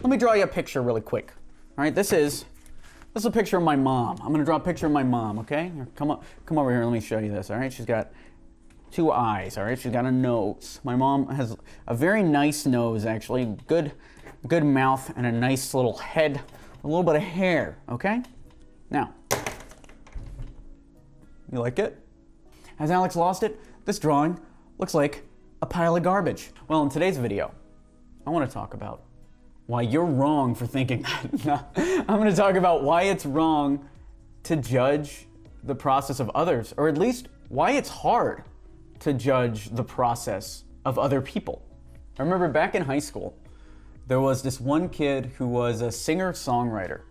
Let me draw you a picture really quick. All right, this is a picture of my mom. I'm gonna draw a picture of my mom, okay? Here, come over here, let me show you this, all right? She's got 2 eyes, all right? She's got a nose. My mom has a very nice nose, actually. Good mouth and a nice little head, a little bit of hair, okay? Now, you like it? Has Alex lost it? This drawing looks like a pile of garbage. Well, in today's video, I want to talk about why you're wrong for thinking that. No, I'm going to talk about why it's wrong to judge the process of others, or at least why it's hard to judge the process of other people. I remember back in high school, there was this one kid who was a singer-songwriter.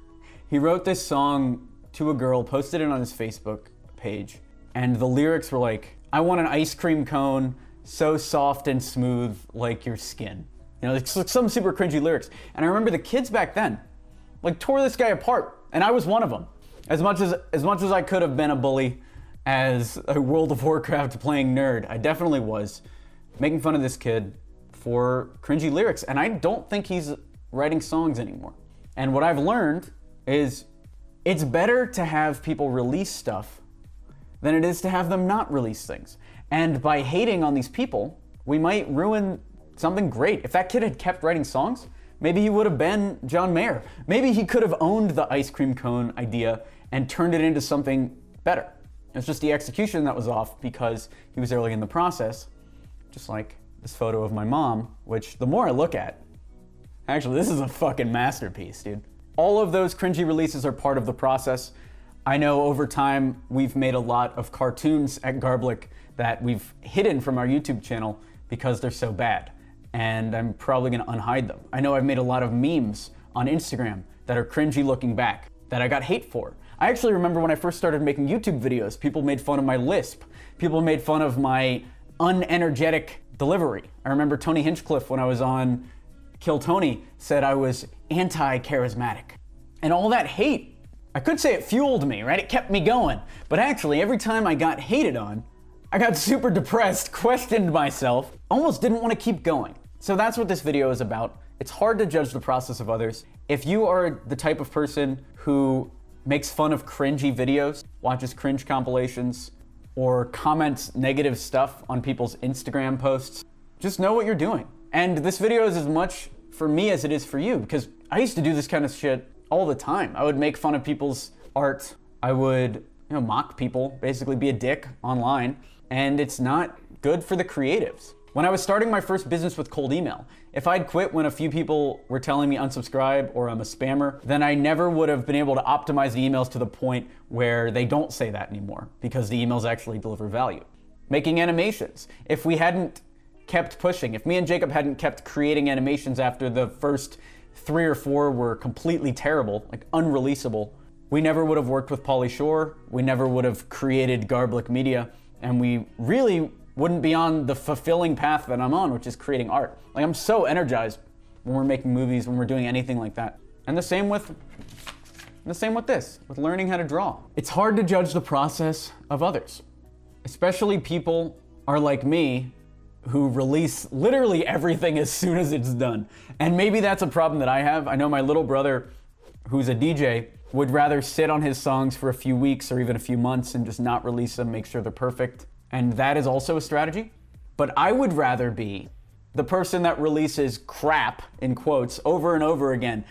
He wrote this song to a girl, posted it on his Facebook page, and the lyrics were like, "I want an ice cream cone so soft and smooth like your skin." You know, it's some super cringy lyrics. And I remember the kids back then, like, tore this guy apart, and I was one of them. As much as I could have been a bully, as a World of Warcraft playing nerd, I definitely was making fun of this kid for cringy lyrics. And I don't think he's writing songs anymore. And what I've learned is it's better to have people release stuff than it is to have them not release things. And by hating on these people, we might ruin something great. If that kid had kept writing songs, maybe he would have been John Mayer. Maybe he could have owned the ice cream cone idea and turned it into something better. It's just the execution that was off because he was early in the process. Just like this photo of my mom, which the more I look at, actually, this is a fucking masterpiece, dude. All of those cringy releases are part of the process. I know over time, we've made a lot of cartoons at Garblic that we've hidden from our YouTube channel because they're so bad. And I'm probably gonna unhide them. I know I've made a lot of memes on Instagram that are cringy looking back that I got hate for. I actually remember when I first started making YouTube videos, people made fun of my lisp. People made fun of my unenergetic delivery. I remember Tony Hinchcliffe, when I was on Kill Tony, said I was anti-charismatic. And all that hate, I could say it fueled me, right? It kept me going. But actually, every time I got hated on, I got super depressed, questioned myself, almost didn't want to keep going. So that's what this video is about. It's hard to judge the process of others. If you are the type of person who makes fun of cringy videos, watches cringe compilations, or comments negative stuff on people's Instagram posts, just know what you're doing. And this video is as much for me as it is for you, because I used to do this kind of shit all the time. I would make fun of people's art. I would, mock people, basically be a dick online, and it's not good for the creatives. When I was starting my first business with cold email, if I'd quit when a few people were telling me unsubscribe or I'm a spammer, then I never would have been able to optimize the emails to the point where they don't say that anymore, because the emails actually deliver value. Making animations. If we hadn't kept pushing, if me and Jacob hadn't kept creating animations after the first 3 or 4 were completely terrible, like unreleasable, we never would have worked with Pauly Shore, we never would have created Garblic Media, and we really wouldn't be on the fulfilling path that I'm on, which is creating art. Like, I'm so energized when we're making movies, when we're doing anything like that. And the same with this, with learning how to draw. It's hard to judge the process of others, especially people are like me who release literally everything as soon as it's done. And maybe that's a problem that I have. I know my little brother, who's a DJ, would rather sit on his songs for a few weeks or even a few months and just not release them, make sure they're perfect. And that is also a strategy. But I would rather be the person that releases crap, in quotes, over and over again.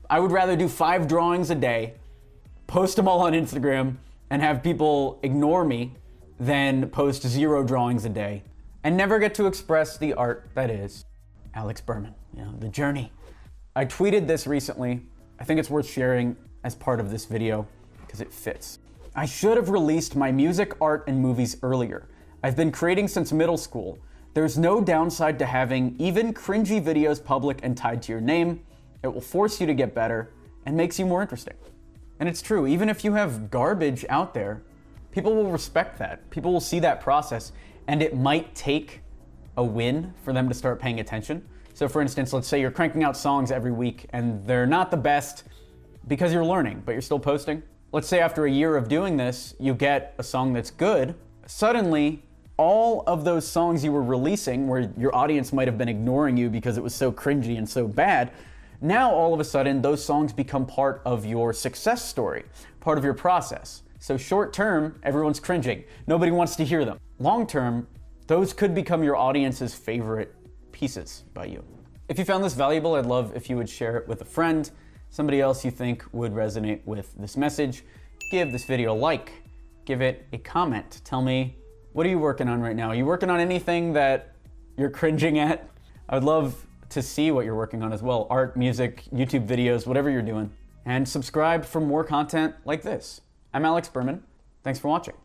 I would rather do 5 drawings a day, post them all on Instagram, and have people ignore me than post 0 drawings a day and never get to express the art that is Alex Berman, the journey. I tweeted this recently. I think it's worth sharing as part of this video because it fits. I should have released my music, art, and movies earlier. I've been creating since middle school. There's no downside to having even cringy videos public and tied to your name. It will force you to get better and makes you more interesting. And it's true, even if you have garbage out there, people will respect that. People will see that process, and it might take a win for them to start paying attention. So for instance, let's say you're cranking out songs every week and they're not the best because you're learning, but you're still posting. Let's say after a year of doing this, you get a song that's good. Suddenly, all of those songs you were releasing where your audience might have been ignoring you because it was so cringy and so bad, Now, all of a sudden, those songs become part of your success story, part of your process. So short term, everyone's cringing. Nobody wants to hear them. Long term, those could become your audience's favorite pieces by you. If you found this valuable, I'd love if you would share it with a friend, somebody else you think would resonate with this message. Give this video a like, give it a comment. Tell me, what are you working on right now? Are you working on anything that you're cringing at? I would love to see what you're working on as well. Art, music, YouTube videos, whatever you're doing. And subscribe for more content like this. I'm Alex Berman. Thanks for watching.